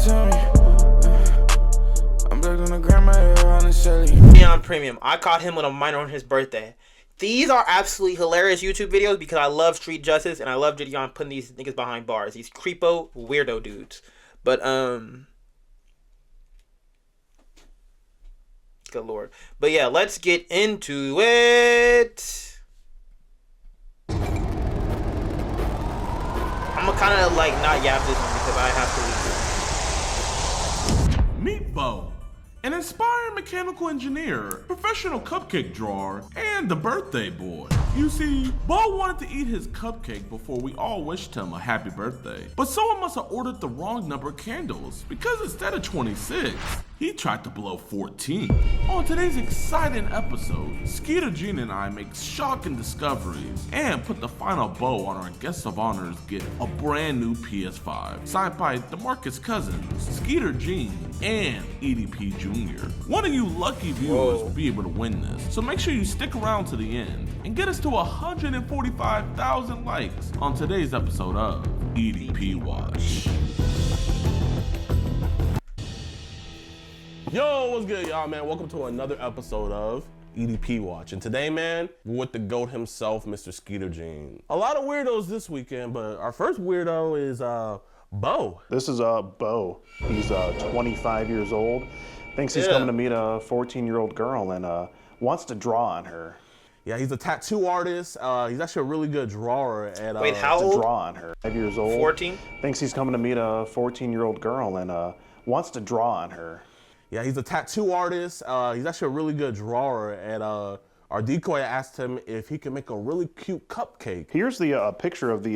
tell me. I'm back on the grandma on the Shelly. Beyond Premium. I caught him with a minor on his birthday. These are absolutely hilarious YouTube videos because I love street justice and I love Gideon putting these niggas behind bars. These creepo weirdo dudes. But good lord. But yeah, let's get into it. I'm gonna kind of like not yap this one because I have to leave. Meet Bo, an inspired mechanical engineer, professional cupcake drawer, and the birthday boy. You see, Bo wanted to eat his cupcake before we all wished him a happy birthday. But someone must have ordered the wrong number of candles, because instead of 26, he tried to blow 14. On today's exciting episode, Skeeter Jean and I make shocking discoveries and put the final bow on our guest of honors get a brand new PS5, signed by DeMarcus Cousins, Skeeter Jean, and EDP Jr. One of you lucky viewers will be able to win this, so make sure you stick around to the end and get us to 145,000 likes on today's episode of EDP Watch. Yo, what's good, y'all, man? Welcome to another episode of EDP Watch. And today, man, we're with the GOAT himself, Mr. Skeeter Jean. A lot of weirdos this weekend, but our first weirdo is Bo. This is Bo. He's 25 years old. Thinks he's coming to meet a 14-year-old girl and wants to draw on her. Yeah, he's a tattoo artist. He's actually a really good drawer at Wait, how old? To draw on her. 5 years old. 14? Thinks he's coming to meet a 14-year-old girl and wants to draw on her. Yeah, he's a tattoo artist. He's actually a really good drawer. And our decoy asked him if he could make a really cute cupcake. Here's the picture of the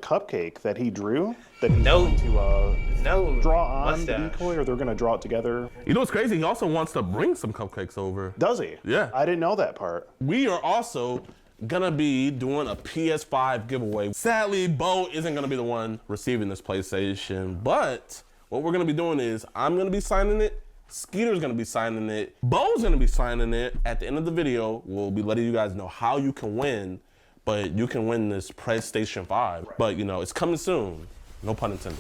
cupcake that he drew. That he's going to draw on the decoy, or they're going to draw it together. You know what's crazy? He also wants to bring some cupcakes over. Does he? Yeah. I didn't know that part. We are also gonna be doing a PS5 giveaway. Sadly, Bo isn't gonna be the one receiving this PlayStation, but what we're gonna be doing is I'm gonna be signing it. Skeeter's gonna be signing it. Bo's gonna be signing it. At the end of the video, we'll be letting you guys know how you can win, but you can win this PlayStation 5. But you know, it's coming soon. No pun intended.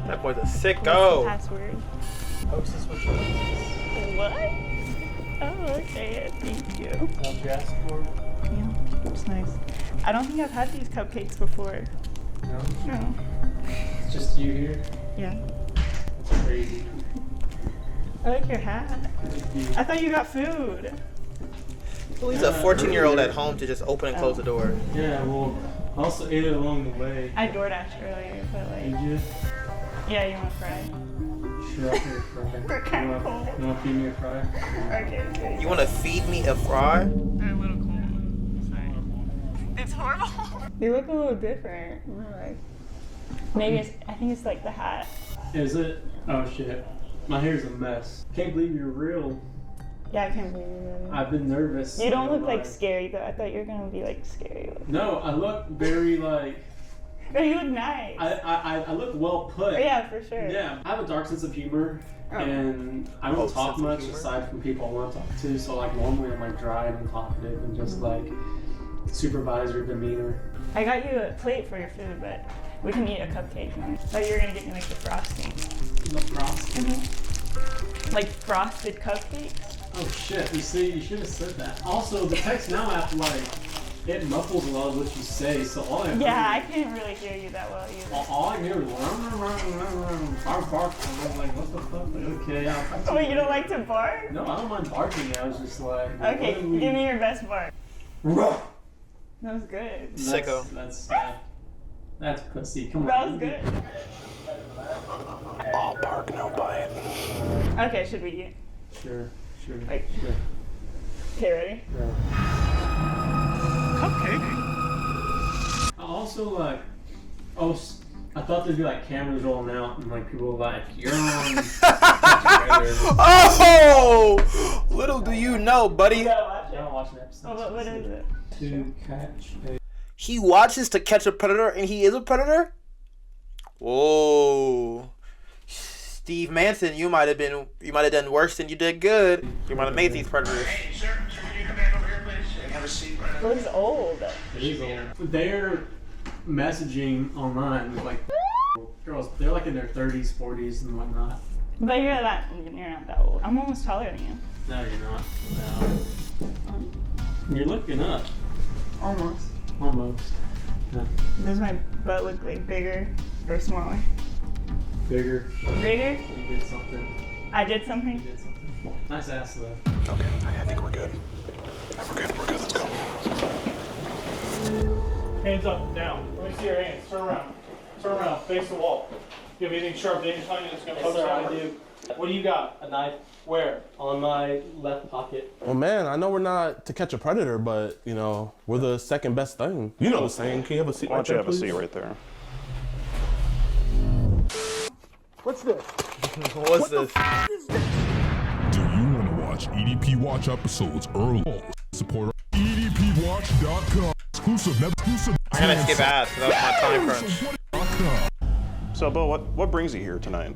That boy's a sicko. Password. Oh, is this what you want? What? Oh, okay. Thank you. What you asked for? Yeah, it's nice. I don't think I've had these cupcakes before. No? No. It's just you here? Yeah. That's crazy. I like your hat. I thought you got food. Who leaves a 14-year-old at home to just open and close the door? Yeah, well, I also ate it along the way. I DoorDashed earlier, but like. Did you? Yeah, you want fry? Sure, I'll get a fry. We're kind of cold. You want to feed me a fry? Okay. You want to feed me a fry? I'm a little cold. Sorry. It's horrible. You look a little different. Like, maybe it's. I think it's like the hat. Is it? Oh shit. My hair's a mess. Can't believe you're real. Yeah, I can't believe you. I've been nervous. You don't look like scary though. I thought you were gonna be like scary. No, I look very like. No, you look nice. I look well put. Oh, yeah, for sure. Yeah, I have a dark sense of humor, and I don't talk much aside from people I want to talk to. So like normally I'm like dry and talkative and just like supervisor demeanor. I got you a plate for your food, but we can eat a cupcake. I thought you were gonna get me like the frosting. The frosting. Mm-hmm. Like frosted cupcakes. Oh shit! You see, you should have said that. Also, the text now app like. It muffles a lot of what you say, so all I I can't really hear you that well either. All I hear is bark. I'm like, what the fuck? Like, okay, I'll Wait, you don't like to bark? No, I don't mind barking. I was just like, okay, give me your best bark. That was good. Sicko. That's pussy. Come on. That was good. All bark, no bite. Okay, should we eat? Sure. Like, Sure. Okay, ready? Yeah. Cupcake? I also like, I thought there'd be like cameras rolling out and like people were like, you're on. Oh! Little do you know, buddy. Y'all watch an episode. Oh, what is it? To catch a. He watches To Catch a Predator, and he is a predator? Whoa. Steve Manson, you might have done worse than you did good. You might have made these predators. Hey, sir, would you come back over here, please? It looks old. It is old. They're messaging online with like girls. They're like in their 30s, 40s, and whatnot. But you're not that old. I'm almost taller than you. No, you're not. No. You're looking up. Almost. Almost. Yeah. Does my butt look like bigger or smaller? Bigger. Bigger? You did something. I did something? You did something. Nice ass though. Okay, I think we're good. We're good, let's go. Hands up, down. Let me see your hands. Turn around, face the wall. You have anything sharp that you're that's gonna poke Sir, down? I do. What do you got? A knife Where? on my left pocket. Well, man, I know we're not to catch a predator, but, you know, we're the second best thing. You know the saying. Can you have a seat Why right don't you there, have a please? seat right there? What's this? Do you want to watch EDP Watch episodes early? Support EDPWatch.com. Exclusive. I'm gonna skip ads because that was my time crunch. So, Bo, what brings you here tonight?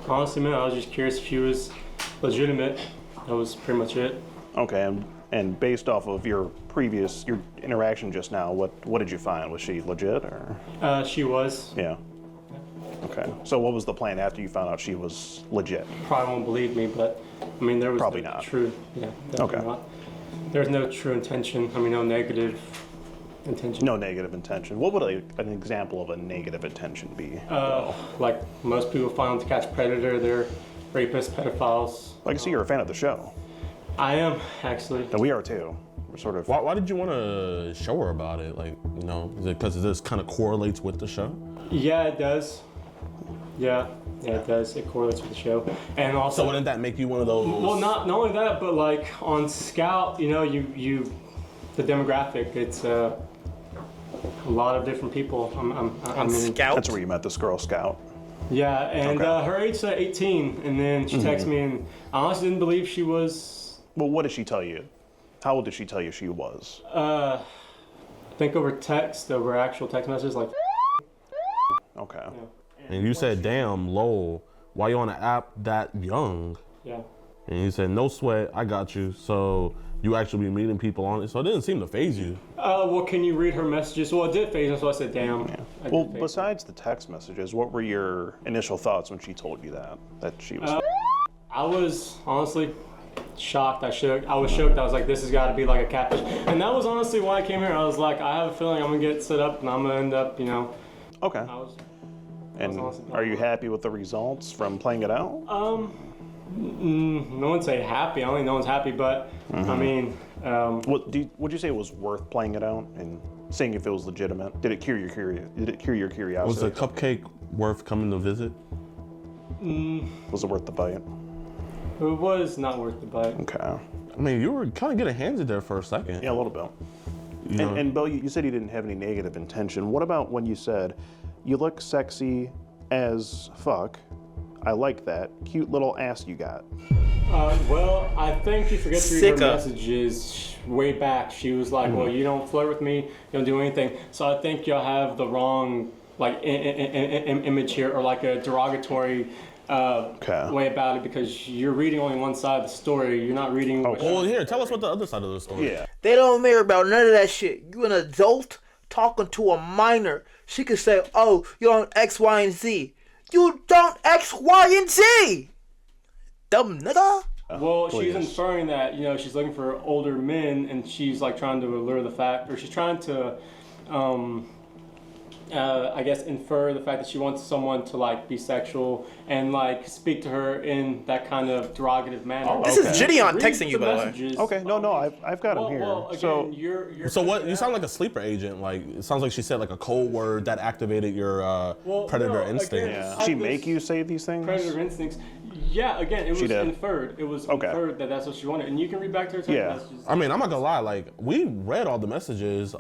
Honestly, man, I was just curious if she was legitimate. That was pretty much it. Okay, and based off of your interaction just now, what did you find? Was she legit or? She was. Yeah. Okay. So what was the plan after you found out she was legit? Probably won't believe me, but I mean, there was Probably no not. true. Yeah, definitely Okay. not. There's no true intention. I mean, no negative intention. No negative intention. What would an example of a negative intention be? Like most people find to catch predator, they're rapists, pedophiles. Like I see you're a fan of the show. I am actually. And we are too. We're sort of. Why did you want to show her about it? Like, you know, is it because this kind of correlates with the show? Yeah, it does. Yeah, it does. It correlates with the show, and also. So wouldn't that make you one of those? Well, not only that, but like on Scout, you know, the demographic. It's a lot of different people. I mean, Scout. That's where you met this Girl Scout. Yeah, and Okay. her age said 18, and then she texted me, and I honestly didn't believe she was. Well, what did she tell you? How old did she tell you she was? I think over actual text messages, like. Okay. And you said, damn, lol, why you on an app that young? Yeah. And you said, no sweat, I got you. So you actually be meeting people on it. So it didn't seem to faze you. Well, can you read her messages? Well, it did phase me, so I said, damn. Yeah. I did Well, phase me. besides the text messages, what were your initial thoughts when she told you that she was? I was honestly shocked. I was shocked. I was like, this has got to be like a catfish. And that was honestly why I came here. I was like, I have a feeling I'm going to get set up and I'm going to end up, you know. Okay. I was And honestly are you happy with the results from playing it out? no one say happy. I don't think no one's happy, but I mean, Would you say it was worth playing it out and seeing if it was legitimate? Did it cure your curiosity? Was the cupcake worth coming to visit? Was it worth the bite? it was not worth the bite. Okay. I mean, you were kind of getting handsy there for a second. Yeah, a little bit. You know? And Bill, you said you didn't have any negative intention. What about when you said, you look sexy as fuck, I like that, cute little ass you got? Well, I think you forget to read her Sicko. messages way back. She was like, well, you don't flirt with me, you don't do anything. So I think you'll have the wrong like image here, or like a derogatory way about it, because you're reading only one side of the story. You're not reading. Well, here, tell us what the other side of the story. Yeah. They don't care about none of that shit. You an adult talking to a minor. She could say, oh, you're on X, Y, and Z. You don't X, Y, and Z. Dumb nigga. Well, Please. she's inferring that, you know, she's looking for older men, and she's like trying to allure the fact, or she's trying to, I guess, infer the fact that she wants someone to like be sexual and like speak to her in that kind of derogative manner. This is Gideon Read texting you, the by the way. messages. Okay, no, I've got him here. Well, again, so you're So what? You sound like a sleeper agent. Like it sounds like she said like a code word that activated your predator no, instinct. again, yeah. I She just- make you say these things? predator instincts. Yeah, again, it was did. inferred. It was Okay. inferred that that's what she wanted, and you can read back to her text Yeah. messages. I mean, I'm not gonna lie. Like we read all the messages.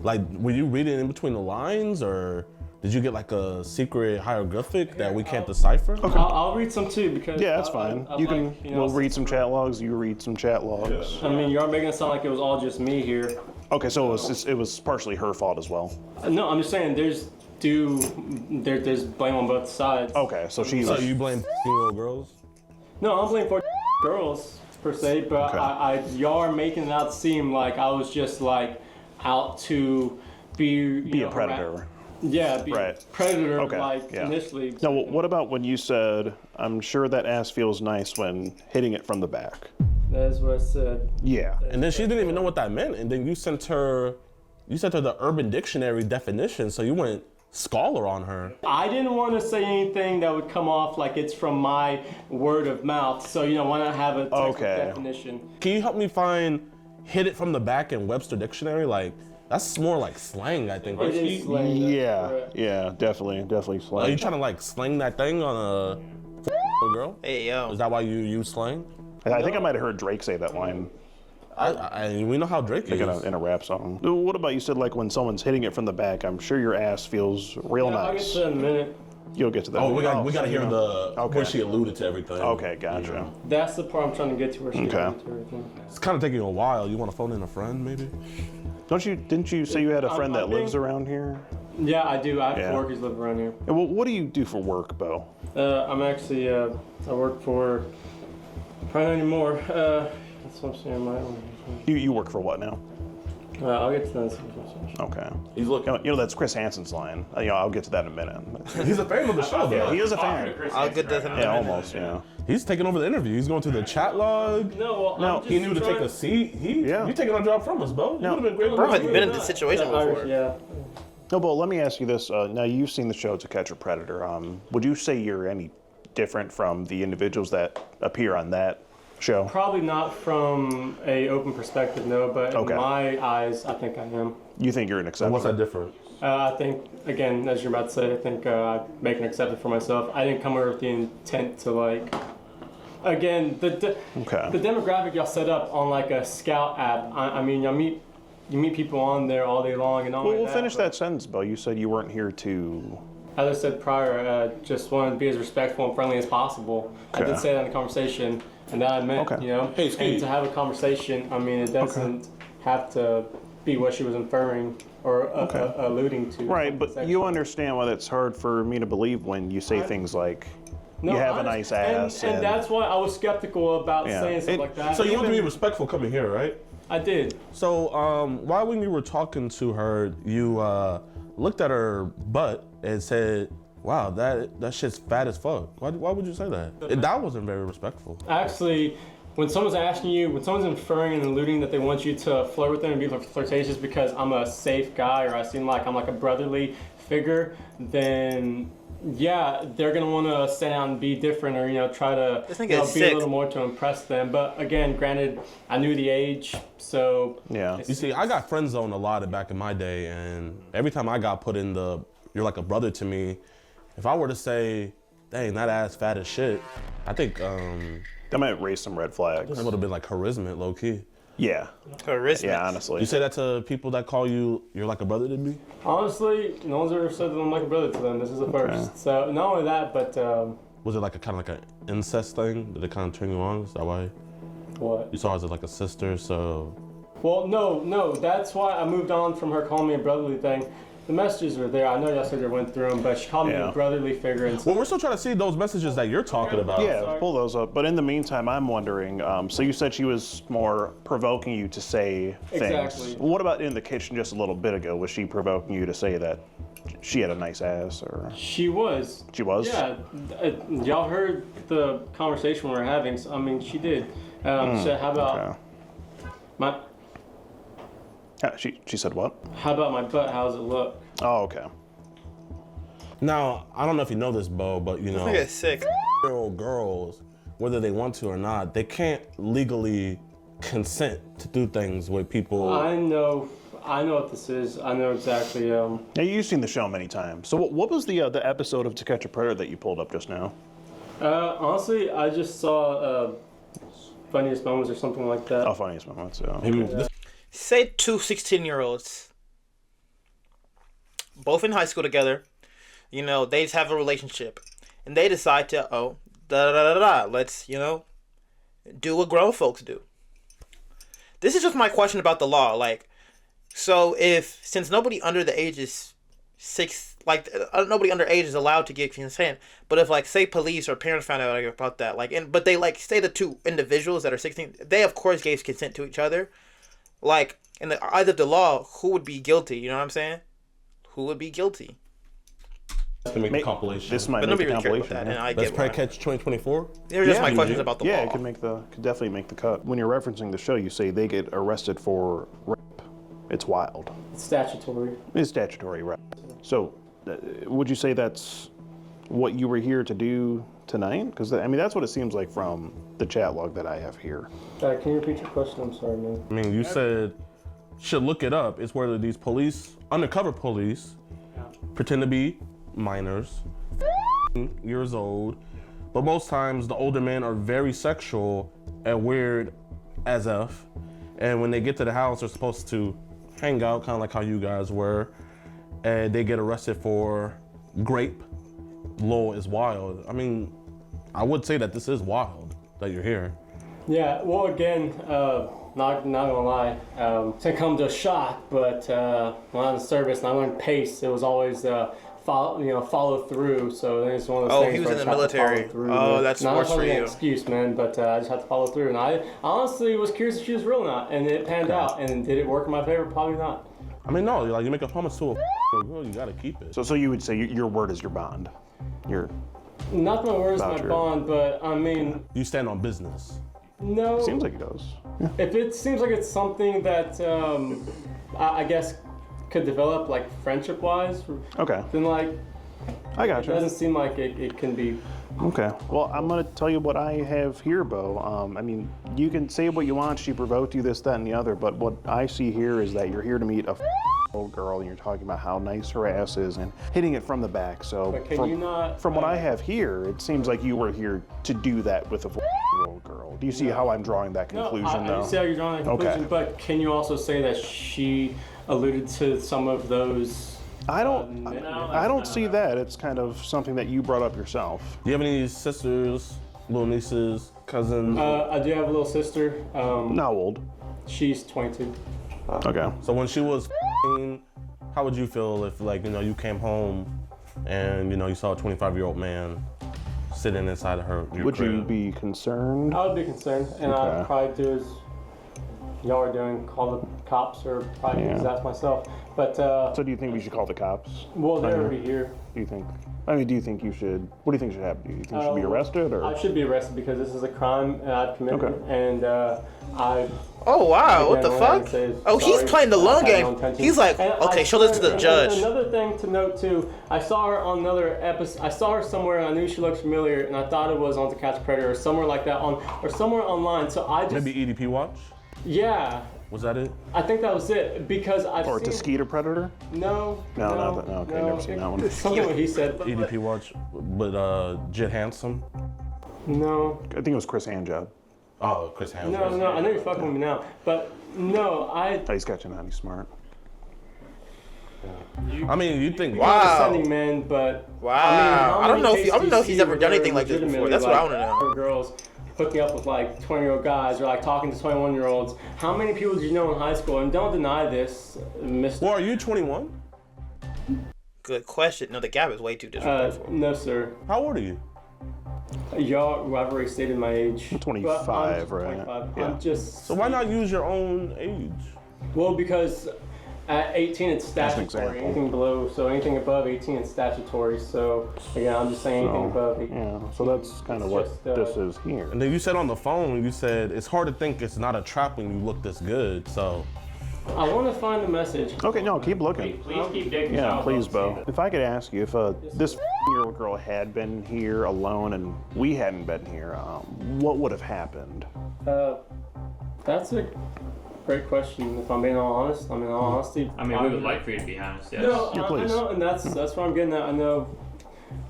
Like, were you reading in between the lines, or did you get like a secret hieroglyphic that we can't decipher? I'll read some too, because Yeah, that's fine. I You can. like, you know, We'll read some chat logs. You read some chat logs. I mean, you are making it sound like it was all just me here. Okay, so it was partially her fault as well. No, I'm just saying there's blame on both sides. Okay, so she. So you blame little girls? No, I'm blaming for girls. per se, but y'all are making it out seem like I was just like out to be a predator. Yeah, be a predator initially. Now, what about when you said, I'm sure that ass feels nice when hitting it from the back? That's what I said. Yeah. And then she didn't even know what that meant, and then you sent her the Urban Dictionary definition, so you went scholar on her. I didn't want to say anything that would come off like it's from my word of mouth, so why not have a textbook definition? Can you help me find hit it from the back in Webster Dictionary? Like, that's more like slang, I think. It is slang. Yeah, definitely slang. Are you trying to like slang that thing on a girl? Hey, yo. Is that why you use slang? I think I might have heard Drake say that line. We know how Drake is. In a rap song. What about you said like when someone's hitting it from the back, I'm sure your ass feels real nice. I'll get to that in a minute. You'll get to that. Oh, we got to hear where she alluded to everything. Okay, gotcha. That's the part I'm trying to get to where she alluded to everything. It's kind of taking you a while. You want to phone in a friend, maybe? Didn't you say you had a friend that lives around here? Yeah, I do. I have coworkers live around here. Well, what do you do for work, Bo? I'm actually, I work for, probably not anymore. That's what I'm saying. You work for what now? I'll get to that. Okay. He's looking. That's Chris Hansen's line. I'll get to that in a minute. He's a fan of the show, though. Yeah, he is a fan. I'll get that in a minute. Yeah, almost. Yeah. He's taking over the interview. He's going to the chat log. No, he knew to take a seat. You're taking a job from us, Bo. You would have been great. Bro has been in this situation before. Yeah. No, Bo, let me ask you this. Now, you've seen the show To Catch a Predator. Would you say you're any different from the individuals that appear on that show? Probably not from a open perspective, no, but in my eyes, I think I am. You think you're an exception? What's that difference? I think, again, as you're about to say, I think I make an exception for myself. I didn't come here with the intent to, like, again, the demographic y'all set up on, like, a Scout app, I mean, you meet people on there all day long and all Well, we'll finish that sentence, Bo. You said you weren't here to... As I said prior, just wanted to be as respectful and friendly as possible. I did say that in the conversation, and that I meant, Hey, Steve. and to have a conversation, I mean, it doesn't have to be what she was inferring or alluding to. Right, but you understand why it's hard for me to believe when you say things like, you have a nice ass. And that's why I was skeptical about saying something like that. So you want to be respectful coming here, right? I did. So why when you were talking to her, you looked at her butt and said, wow, that shit's fat as fuck. Why would you say that? That wasn't very respectful. Actually, when someone's asking you, when someone's inferring and alluding that they want you to flirt with them and be flirtatious because I'm a safe guy or I seem like I'm like a brotherly figure, then yeah, they're gonna want to stand out and be different or try to be a little more to impress them. But again, granted, I knew the age, so yeah. You see, I got friend zoned a lot back in my day, and every time I got put in the "you're like a brother to me," if I were to say, "Dang, that ass fat as shit," I think that might raise some red flags. That would have been like harassment, low key. Yeah. Harassment. Yeah, honestly. You say that to people that call you "you're like a brother to me"? Honestly, no one's ever said that I'm like a brother to them. This is the first. So not only that, but was it like a kind of like an incest thing? Did it kind of turn you on? Is that why? What? You saw her as like a sister, so. Well, no. That's why I moved on from her calling me a brotherly thing. The messages were there. I know y'all said you went through them, but she called me a brotherly figure. And well, we're still trying to see those messages that you're talking about. Yeah, pull those up. But in the meantime, I'm wondering, so you said she was more provoking you to say things. Exactly. What about in the kitchen just a little bit ago? Was she provoking you to say that she had a nice ass? Or She was. She was? Yeah. Y'all heard the conversation we were having. So, I mean, she did. She said, how about my... She said what? How about my butt? How does it look? Oh, okay. Now, I don't know if you know this, Bo, but This nigga's sick. Year-old girls, whether they want to or not, they can't legally consent to do things with people. I know what this is. I know exactly. Now, you've seen the show many times. So what was the episode of To Catch a Predator that you pulled up just now? Honestly, I just saw Funniest Moments or something like that. Oh, Funniest Moments, yeah. Say two 16-year-olds, both in high school together, they just have a relationship, and they decide to, let's, do what grown folks do. This is just my question about the law. Like, so since nobody under the age is nobody underage is allowed to give consent. But if like say police or parents found out about that, but they like say the two individuals that are 16, they of course gave consent to each other. Like in the eyes of the law, who would be guilty? You know what I'm saying? Who would be guilty? To make a compilation. This might But make nobody a really cares about compilation. that. And I Let's get probably why. catch 2024. They're just my questions about the law. Yeah, it could definitely make the cut. When you're referencing the show, you say they get arrested for rape. It's wild. It's statutory. It's statutory, right? So, would you say that's what you were here to do tonight? Because I mean, that's what it seems like from the chat log that I have here. Can you repeat your question? I'm sorry, man. I mean, you said should look it up. It's where these police, undercover police, pretend to be minors, years old, but most times the older men are very sexual and weird as F. And when they get to the house, they're supposed to hang out, kind of like how you guys were, and they get arrested for grape. Law is wild. I mean, I would say that this is wild that you're here. Yeah, well, again, not gonna lie, it's gonna come to a shock, but when I was in service and I learned pace, it was always follow through. So it's one of those things. He was where in I the just have to military. follow through, Oh, man. that's Not worse for an you. excuse, man, but I just had to follow through. And I honestly was curious if she was real or not, and it panned out. And did it work in my favor? Probably not. I mean, no, like you make a promise to a girl, you gotta keep it. So you would say your word is your bond. Not my words, my Voucher. bond, but I mean, You stand on business. no. Seems like it does. If it seems like it's something that I guess could develop like friendship-wise, Okay, then like I got it you. doesn't seem like it can be. Okay. Well, I'm going to tell you what I have here, Bo. I mean, you can say what you want. She provoked you, this, that, and the other. But what I see here is that you're here to meet a old girl, and you're talking about how nice her ass is and hitting it from the back. So But can you not? from what I have here, it seems like you were here to do that with a 4-year-old girl. Do you see how I'm drawing that conclusion, no, I though? see how you're drawing that conclusion. Okay. But can you also say that she alluded to some of those? I don't see that. It's kind of something that you brought up yourself. Do you have any sisters, little nieces, cousins? I do have a little sister. How old? She's 22. Okay. So when she was how would you feel if you came home and you saw a 25-year-old man sitting inside of your Would crib? you be concerned? I would be concerned, and Okay. I'd probably do as y'all are doing, call the cops, or probably use that myself. But So do you think we should call the cops? well, they're on you? already here. Do you think? I mean, do you think you should? What do you think should happen? Do you think you should be arrested or? I should be arrested because this is a crime I've committed, Okay. and I. Oh wow, what the Again, fuck? say Oh, he's sorry. playing the I long had no game. intention. He's like, And okay, I show this to the and judge. Another thing to note too, I saw her on another episode. I saw her somewhere, and I knew she looked familiar, and I thought it was on To Catch a Predator or somewhere like that or somewhere online. So I just Maybe EDP Watch? yeah, Was that it? I think that was it because I've Or seen to skeet a predator? no, No, not that. No, okay, never seen that one. Something what he said, but EDP Watch, but Jid Handsome? no. I think it was Chris Handjob. Oh, Chris Handsome. No, I know you're fucking with me now, but no, Oh, he's catching on. He's smart. I mean, you think Wow. Sending men, but Wow. I mean, how I don't many know if cases I don't do know you if he's see ever where done they're anything like this before. legitimately, That's what I like, want to know. Girls hooking up with like 20-year-old guys or like talking to 21-year-olds. How many people did you know in high school? And don't deny this, Mr. Well, are you 21? Good question. No, the gap is way too disrespectful. No, sir. How old are you? Y'all, I've already stated my age. 25, But I'm right? 25. Yeah. I'm just. So why not use your own age? Well, because at 18 it's an statutory. example. Anything below, so anything above 18 it's statutory. So again, I'm just saying anything above 18. Yeah, so that's kind of what just, this is here. And then you said on the phone, you said it's hard to think it's not a trap when you look this good. So I want to find the message. Okay, no, keep looking. Please keep digging. Yeah, please, Bo. If I could ask you, if this year-old girl had been here alone and we hadn't been here, what would have happened? That's a great question. If I'm being all honest, I mean, in all honesty. I mean, we would like for you to be honest. Yes. No, Yeah, I please. know, and that's what I'm getting at. I know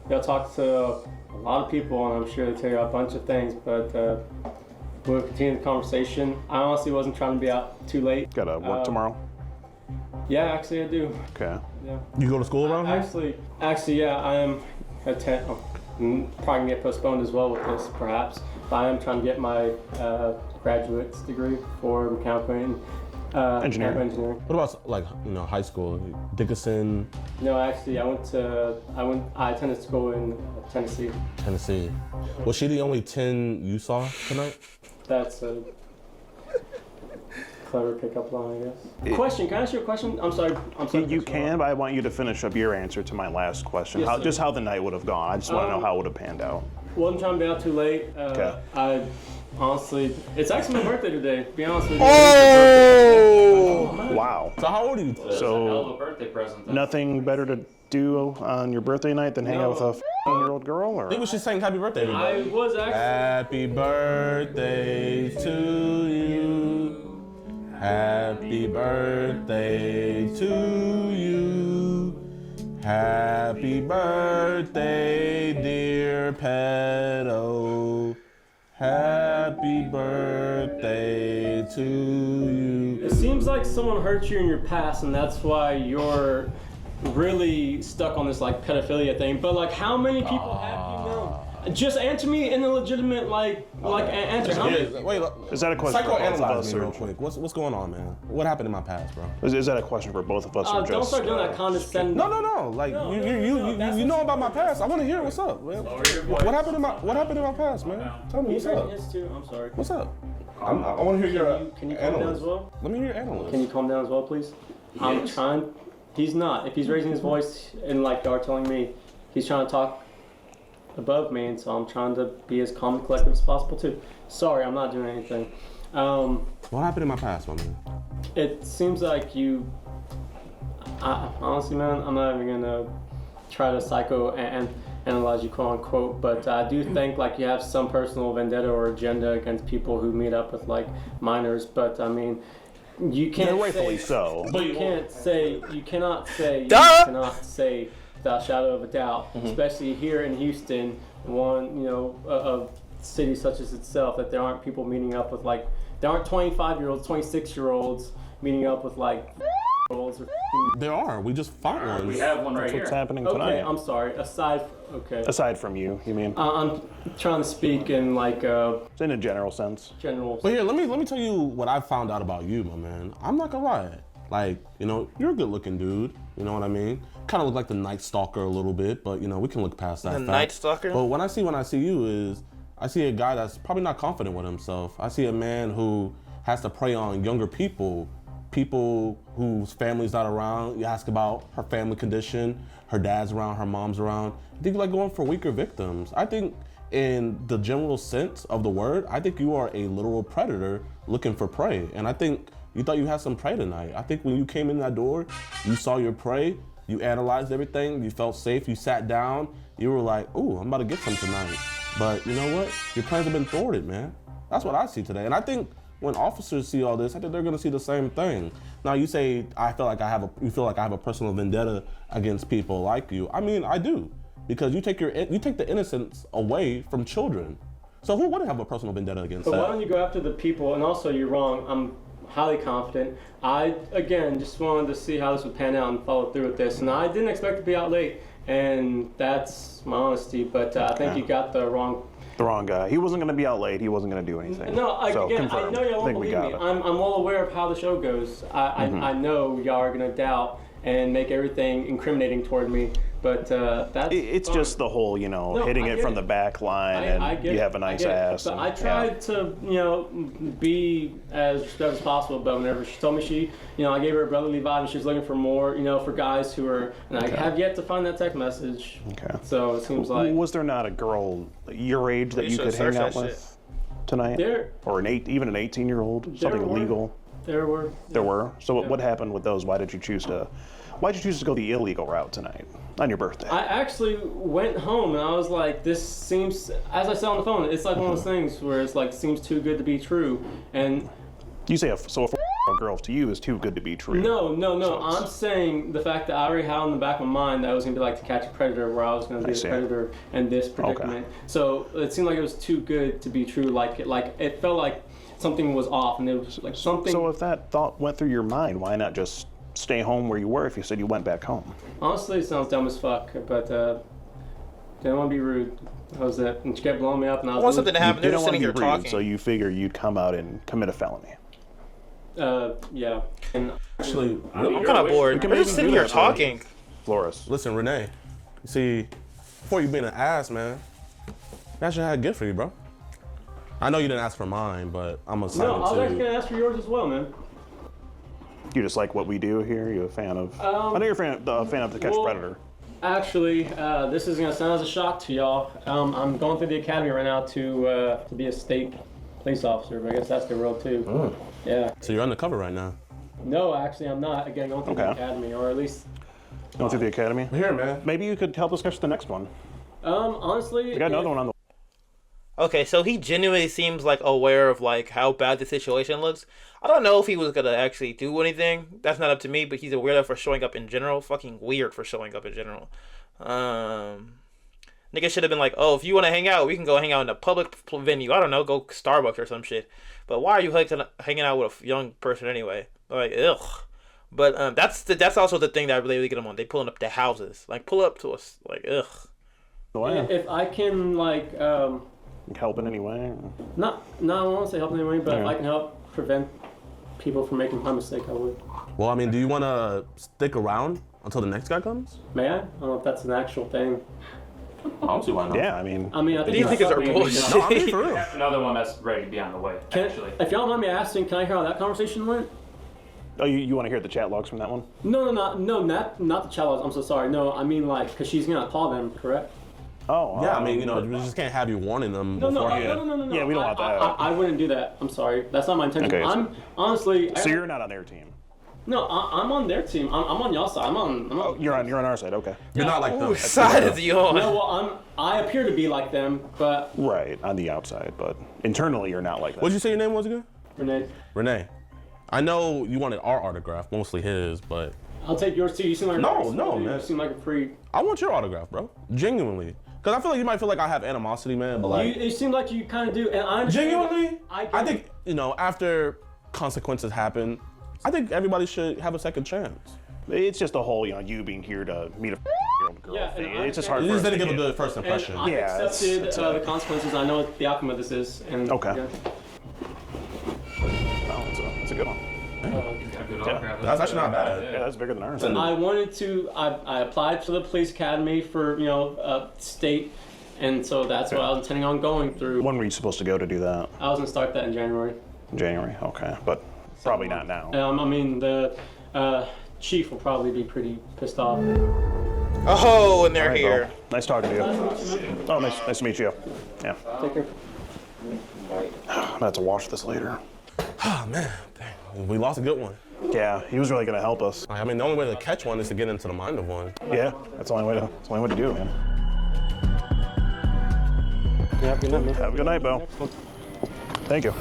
y'all talk to a lot of people, and I'm sure they tell you a bunch of things, but we'll continue the conversation. I honestly wasn't trying to be out too late. Got to work tomorrow? Yeah, actually, I do. Okay. Yeah. you go to school around here? Actually, yeah, I am. Probably gonna get postponed as well with this, perhaps. But I am trying to get my graduate's degree for mechanical Engineering. Engineering. What about like high school? Dickinson, No, actually, I attended school in Tennessee. Tennessee. Was she the only 10 you saw tonight? That's a clever pickup line, I guess. Question, can I ask you a question? I'm sorry. You can, but I want you to finish up your answer to my last question. Yes, sir. Just how the night would have gone. I just want to know how it would have panned out. Wasn't trying to be out too late. Okay. I honestly, it's actually my birthday today, to be honest with you. Oh! Wow. So how old are you? So birthday present. Then. nothing better to do on your birthday night than hang out with a 15-year-old girl? Or? I think we should sing happy birthday to I everybody. was actually. Happy birthday to you. Happy birthday to you. Happy birthday, dear pedo. Happy birthday to you. It seems like someone hurt you in your past, and that's why you're really stuck on this like pedophilia thing. But like, how many people have you known? Just answer me in a legitimate answer. How many? Wait, Is that a question for both of psychoanalyze us? me real Or, quick. What's going on, man? What happened in my past, bro? is that a question for both of us? Or Don't just, start doing that condescending. No. Like you know about my past. I want to hear what's up, man. What happened in my past, man? Tell me what's up. His too. I'm sorry. What's up? I want to hear your Can you calm down as analyst. well? Let me hear your analyst. Can you calm down as well, please? I'm trying. He's not. If he's raising his voice and like y'all telling me, he's trying to talk above me, and so I'm trying to be as calm and collective as possible too. Sorry, I'm not doing anything. What happened in my past, my man? It seems like you. Honestly, man, I'm not even gonna try to psychoanalyze you, quote unquote. But I do think like you have some personal vendetta or agenda against people who meet up with like minors. But I mean, you can't. and rightfully so. But you cannot say Duh! without a shadow of a doubt, Mm-hmm. especially here in Houston, a city such as itself, that there aren't people meeting up with like, there aren't 25-year-olds, 26-year-olds meeting up with like olds or. There are. We just fought one. We have one right That's here. what's happening tonight. Okay, I'm sorry. Aside from you mean? I'm trying to speak in like In a general sense. general. But here, let me tell you what I found out about you, my man. I'm not gonna lie. Like, you're a good-looking dude. You know what I mean? Kind of look like the Night Stalker a little bit, but we can look past that. The fact. Night Stalker? But when I see you is, I see a guy that's probably not confident with himself. I see a man who has to prey on younger people whose family's not around. You ask about her family condition, her dad's around, her mom's around. I think you like going for weaker victims. I think in the general sense of the word, I think you are a literal predator looking for prey. And I think you thought you had some prey tonight. I think when you came in that door, you saw your prey, you analyzed everything, you felt safe, you sat down, you were like, ooh, I'm about to get some tonight. But you know what? Your plans have been thwarted, man. That's what I see today. And I think when officers see all this, I think they're gonna see the same thing. Now you say, you feel like I have a personal vendetta against people like you. I mean, I do. Because you take the innocence away from children. So who wouldn't have a personal vendetta against But that? why don't you go after the people? And also, you're wrong. I'm highly confident. I, again, just wanted to see how this would pan out and follow through with this. And I didn't expect to be out late, and that's my honesty. But I think you got the wrong guy. He wasn't going to be out late. He wasn't going to do anything. No, So, again, confirmed. I know y'all I won't think we believe me. got it. I'm well aware of how the show goes. I know y'all are gonna doubt and make everything incriminating toward me. But that's It's fine. just the whole, hitting I it get from it. the back line, I and get you it. have a I nice get it. ass. But and- I tried to, be as respectful as possible. But whenever she told me I gave her a brotherly vibe, and she was looking for more, for guys who are, and I have yet to find that text message. Okay. So it seems like Was there not a girl your age that You you should could hang search out that with tonight? There- Or even an 18-year-old? Something were. illegal? there were. There were. So what happened with those? Why'd you choose to go the illegal route tonight on your birthday? I actually went home and I was like, this seems, as I said on the phone, it's like one of those things where it's like, seems too good to be true. And You say a girl to you is too good to be true. no, So I'm saying the fact that I already had in the back of my mind that I was going to be like to catch a predator, where I was going to be see. a predator in this predicament. So it seemed like it was too good to be true. Like it felt like something was off, and it was like something. So if that thought went through your mind, why not just stay home where you were if you said you went back home? Honestly, it sounds dumb as fuck, but didn't want to be rude. That was it. And she kept blowing me up, and I I was want something to happen. You They're didn't just want to sitting be here rude, talking. so you figure you'd come out and commit a felony. Yeah. And Actually, I'm kind of bored. We're just sitting here talking. Flores. listen, Renee. You see, before you being an ass, man, that shit had good for you, bro. I know you didn't ask for mine, but I'm excited no, I was actually to. gonna ask for yours as well, man. You just like what we do here? You a fan of? I know you're a fan of The Catch Predator. Actually, this is gonna sound as a shock to y'all. I'm going through the academy right now to be a state police officer, but I guess that's the road too. Yeah. So you're undercover right now. No, actually, I'm not. Again, going through the academy, or at least. Going through the academy? Here, man. Maybe you could help us catch the next one. Honestly. We got another one on the. Okay, so he genuinely seems like aware of like how bad the situation looks. I don't know if he was gonna actually do anything. That's not up to me, but he's a weirdo for showing up in general. Fucking weird for showing up in general. Nigga should have been like, oh, if you want to hang out, we can go hang out in a public venue. I don't know, go Starbucks or some shit. But why are you hanging out with a young person anyway? Like, ugh. But that's also the thing that I really get them on. They pulling up to houses. Like, pull up to us. Like, ugh. If I can, like, help in any way? I don't want to say help in any way, but if I can help prevent people from making my mistake, I would. Well, I mean, do you want to stick around until the next guy comes? May I? I don't know if that's an actual thing. I don't see why not. Yeah, I mean. I think you think it's our bullshit? No, I mean, for real. Another one that's ready to be on the way, actually. If y'all don't mind me asking, can I hear how that conversation went? Oh, you want to hear the chat logs from that one? No, not the chat logs. I'm so sorry. No, I mean like, cause she's gonna call them, correct? Oh. Yeah, I mean, you know, we just can't have you warning them beforehand. No. Yeah, we don't want that. I wouldn't do that. I'm sorry. That's not my intention. Okay, I'm honestly. So you're not on their team? No, I'm on their team. I'm on y'all side. I'm on. You're on our side. Okay. You're not like them. Whose side is he on? No, well, I appear to be like them, but. Right, on the outside, but internally you're not like that. What'd you say your name was again? Renee. Renee. I know you wanted our autograph, mostly his, but. I'll take yours too. You seem like No, man. You seem like a freak. I want your autograph, bro. Genuinely. Because I feel like you might feel like I have animosity, man, but like. You seem like you kind of do, and I understand. Genuinely? I think, you know, after consequences happen, I think everybody should have a second chance. It's just the whole, you know, you being here to meet a girl Yeah, thing. and It's just hard You for just us didn't to give a get. good first impression. And I accepted the consequences. I know what the outcome of this is. And, Okay. Yeah. Well, it's a good one. That's actually not bad. Yeah, that's bigger than ours. I wanted to. I applied for the police academy for state, and so that's what I was intending on going through. When were you supposed to go to do that? I was gonna start that in January. January. Okay, but probably not now. I mean the chief will probably be pretty pissed off. Oh, and they're All right, here. Bill. Nice talking to you. Oh, nice to meet you. Yeah. Take care. I'm gonna have to watch this later. Oh, man. Dang. We lost a good one. Yeah, he was really gonna help us. I mean, the only way to catch one is to get into the mind of one. Yeah, that's the only way to do it, man. Yeah, good night, man. Have a good night, Bo. Thank you.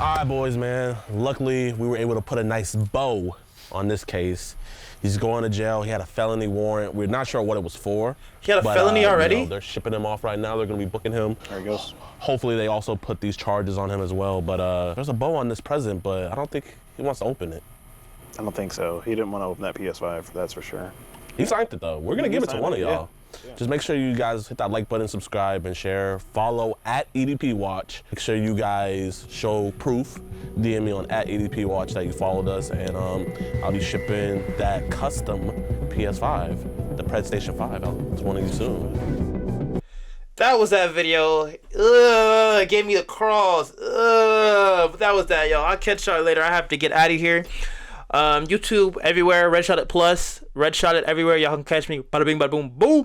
All right, boys, man. Luckily, we were able to put a nice bow on this case. He's going to jail. He had a felony warrant. We're not sure what it was for. He had a felony already? You know, they're shipping him off right now. They're going to be booking him. There he goes. Hopefully, they also put these charges on him as well. But there's a bow on this present, but I don't think he wants to open it. I don't think so. He didn't want to open that PS5, that's for sure. He signed it, though. We're going to give it to one of y'all. Yeah. Just make sure you guys hit that like button, subscribe, and share. Follow at EDP Watch. Make sure you guys show proof. DM me on at EDP Watch that you followed us, and I'll be shipping that custom PS5, the Pred Station 5, out to one of you soon. That was that video. Ugh, it gave me the crawls. Ugh, but that was that, y'all. I'll catch y'all later. I have to get out of here. YouTube everywhere. RegshotIt Plus. RegshotIt everywhere. Y'all can catch me. Bada bing, bada boom, boom.